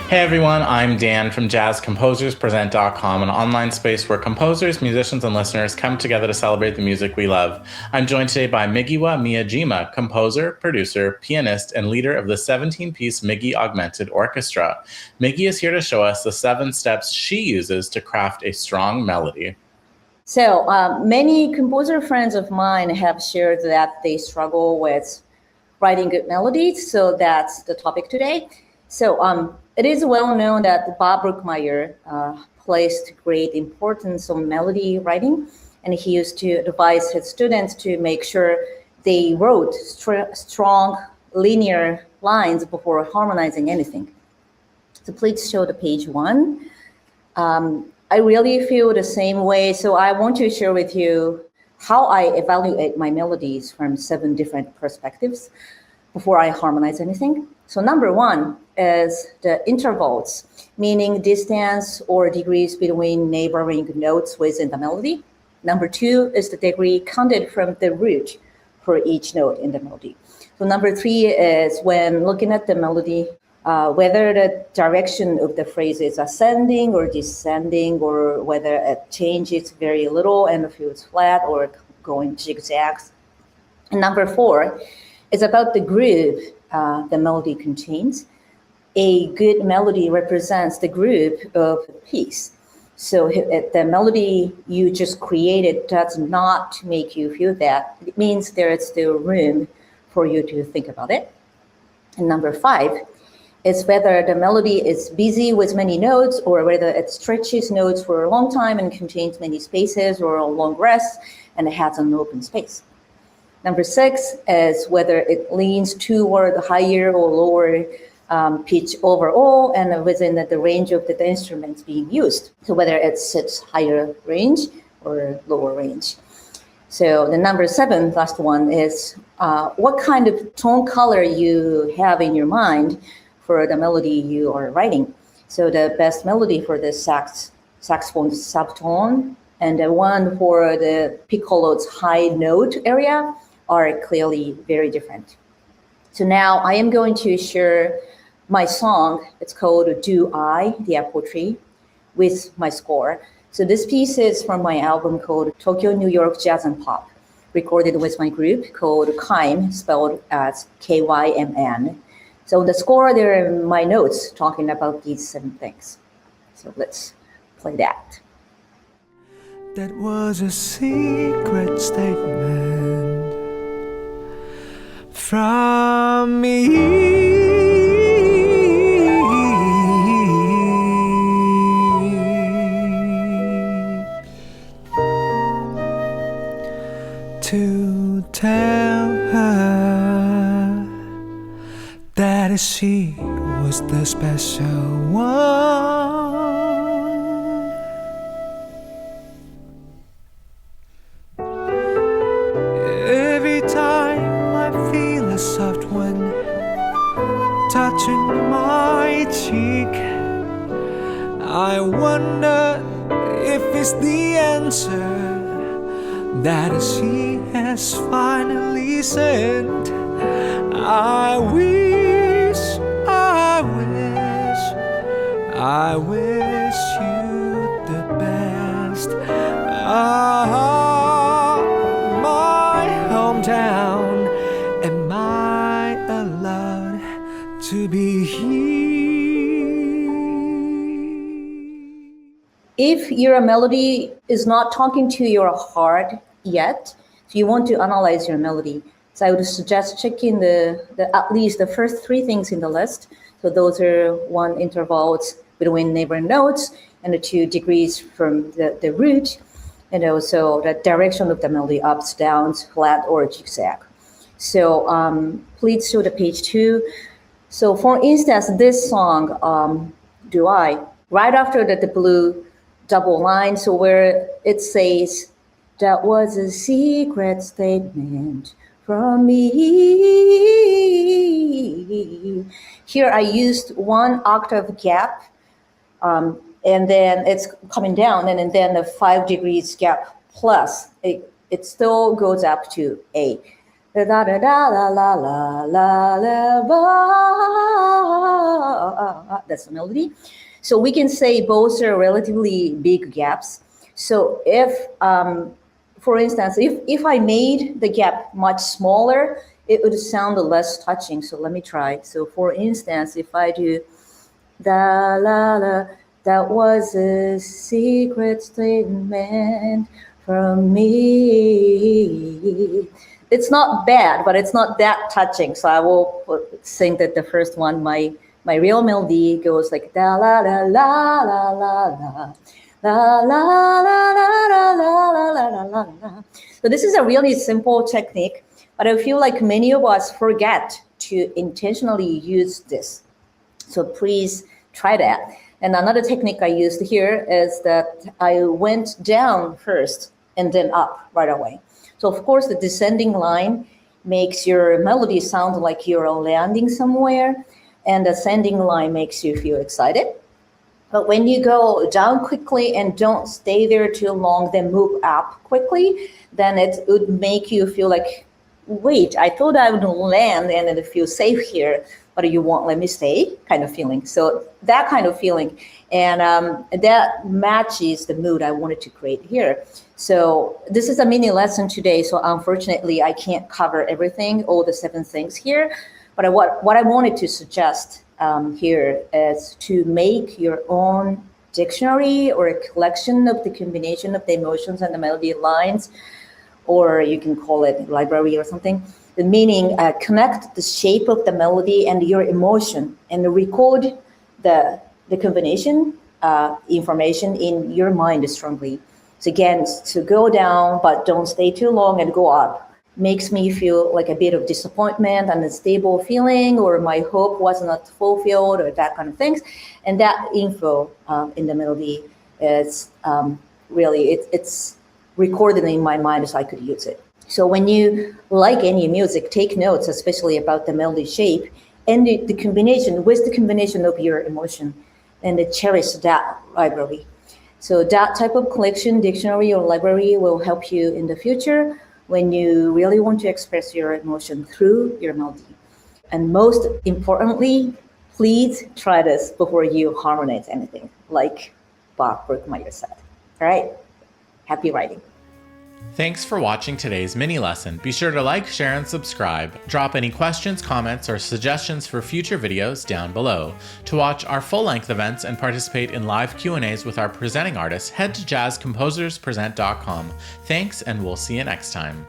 Hey everyone, I'm Dan from JazzComposersPresent.com, an online space where composers, musicians, and listeners come together to celebrate the music we love. I'm joined today by Migiwa Miyajima, composer, producer, pianist, and leader of the 17-piece Miggy Augmented Orchestra. Miggy is here to show us the 7 steps she uses to craft a strong melody. So many composer friends of mine have shared that they struggle with writing good melodies, so that's the topic today. So it is well known that Bob Brookmeyer placed great importance on melody writing, and he used to advise his students to make sure they wrote strong linear lines before harmonizing anything. So please show the page 1. I really feel the same way, so I want to share with you how I evaluate my melodies from 7 different perspectives before I harmonize anything. So number 1 is the intervals, meaning distance or degrees between neighboring notes within the melody. Number 2 is the degree counted from the root for each note in the melody. So number 3 is when looking at the melody, whether the direction of the phrase is ascending or descending, or whether it changes very little and feels flat or going zigzags. And number 4 is about the groove the melody contains. A good melody represents the groove of the piece. So if the melody you just created does not make you feel that, it means there is still room for you to think about it. And number 5 is whether the melody is busy with many notes or whether it stretches notes for a long time and contains many spaces or a long rest and it has an open space. Number 6 is whether it leans toward the higher or lower pitch overall and within the range of the instruments being used. So whether it sits higher range or lower range. So the number 7, last one, is what kind of tone color you have in your mind for the melody you are writing. So the best melody for the saxophone subtone and the one for the piccolo's high note area are clearly very different. So now I am going to share my song. It's called Do I, the Apple Tree, with my score. So this piece is from my album called Tokyo, New York Jazz and Pop, recorded with my group called Kym, spelled as K-Y-M-N. So the score, there are my notes talking about these 7 things. So let's play that. That was a secret statement from me to tell her that she was the special one. Every time I feel a soft wind touching my cheek, I wonder if it's the answer that she has finally sent. I wish you the best. My hometown, am I allowed to be here? If your melody is not talking to your heart yet, so you want to analyze your melody, so I would suggest checking the at least the first 3 things in the list. So those are 1, intervals between neighboring notes, and the 2, degrees from the root, and also the direction of the melody, ups, downs, flat, or zigzag. So please show the page 2. So for instance, this song, Do I, right after the blue double line, so where it says, that was a secret statement from me. Here I used 1 octave gap, and then it's coming down, and then the 5 degrees gap plus. It still goes up to A. Da da da da la la la la la ba. That's the melody. So we can say both are relatively big gaps. So if, for instance, if I made the gap much smaller, it would sound less touching. So let me try. So for instance, if I do da la la, that was a secret statement from me. It's not bad, but it's not that touching. So I will sing that the first one, my real melody goes like da la la la la la la. La la la la la la la la la la. So this is a really simple technique, but I feel like many of us forget to intentionally use this. So please try that. And another technique I used here is that I went down first and then up right away. So of course the descending line makes your melody sound like you're landing somewhere, and the ascending line makes you feel excited. But when you go down quickly and don't stay there too long, then move up quickly, then it would make you feel like, wait, I thought I would land and then feel safe here, but you won't let me stay, kind of feeling. So that kind of feeling, and that matches the mood I wanted to create here. So this is a mini lesson today, so unfortunately I can't cover everything, all the 7 things here, but what I wanted to suggest here is to make your own dictionary or a collection of the combination of the emotions and the melody lines, or you can call it library or something. The meaning, connect the shape of the melody and your emotion and record the combination information in your mind strongly. So again, to go down, but don't stay too long, and go up. Makes me feel like a bit of disappointment and a stable feeling, or my hope was not fulfilled, or that kind of things. And that info in the melody is really, it's recorded in my mind so I could use it. So when you like any music, take notes, especially about the melody shape and the combination with the combination of your emotion, and cherish that library. So that type of collection, dictionary or library will help you in the future when you really want to express your emotion through your melody. And most importantly, please try this before you harmonize anything, like Bob Brookmeyer said. All right, happy writing. Thanks for watching today's mini lesson. Be sure to like, share, and subscribe. Drop any questions, comments, or suggestions for future videos down below. To watch our full-length events and participate in live Q&As with our presenting artists, head to jazzcomposerspresent.com. Thanks, and we'll see you next time.